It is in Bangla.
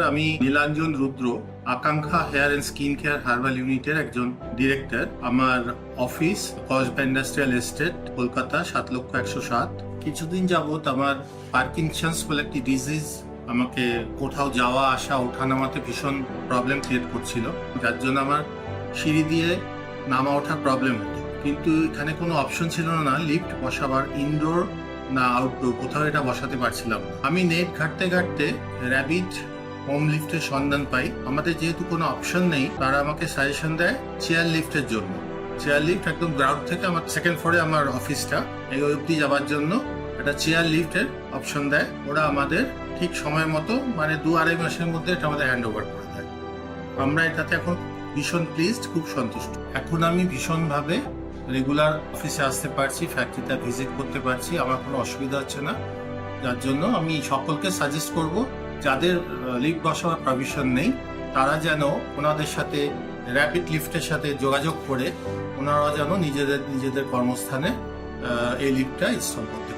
আমি Nilanjan Rudra, Akanksha hair and skin care herbal ইউনিটের একজন ডিরেক্টর। আমার office Kasba industrial estate, Kolkata ৭,১০৭। কিছুদিন যাবত আমার পার্কিনসন্স বলে একটি ডিজিজ আমাকে কোথাও যাওয়া আসা ওঠানামাতে ভীষণ প্রবলেম ক্রিয়েট করছিল, যার জন্য আমার সিঁড়ি দিয়ে নামা ওঠার প্রবলেম হতো। কিন্তু এখানে কোনো অপশন ছিল না লিফট বসাবার, ইনডোর না আউটডোর, কোথাও এটা বসাতে পারছিলাম না। আমি নেট ঘাঁটতে ঘাঁটতে র্যাবিট হোম লিফটের সন্ধান পাই। আমাদের যেহেতু কোনো অপশন নেই, তারা আমাকে সাজেশন দেয় চেয়ার লিফটের জন্য। চেয়ার লিফট একদম গ্রাউন্ড থেকে আমার সেকেন্ড ফ্লোরে আমার অফিসটা, এই অবধি যাওয়ার জন্য একটা চেয়ার লিফটের অপশন দেয়। ওরা আমাদের ঠিক সময় মতো, মানে ২-২.৫ মাসের মধ্যে এটা আমাদের হ্যান্ড ওভার করে দেয়। আমরা এটাতে এখন ভীষণ প্লিজড, খুব সন্তুষ্ট। এখন আমি ভীষণভাবে রেগুলার অফিসে আসতে পারছি, ফ্যাক্টরিটা ভিজিট করতে পারছি, আমার কোনো অসুবিধা হচ্ছে না। যার জন্য আমি সকলকে সাজেস্ট করব, যাদের লিফট বসাবার প্রভিশন নেই, তারা যেন ওনাদের সাথে র্যাপিড লিফটের সাথে যোগাযোগ করে ওনারা যেন নিজেদের কর্মস্থানে এই লিফটটা ইনস্টল করতে পারে।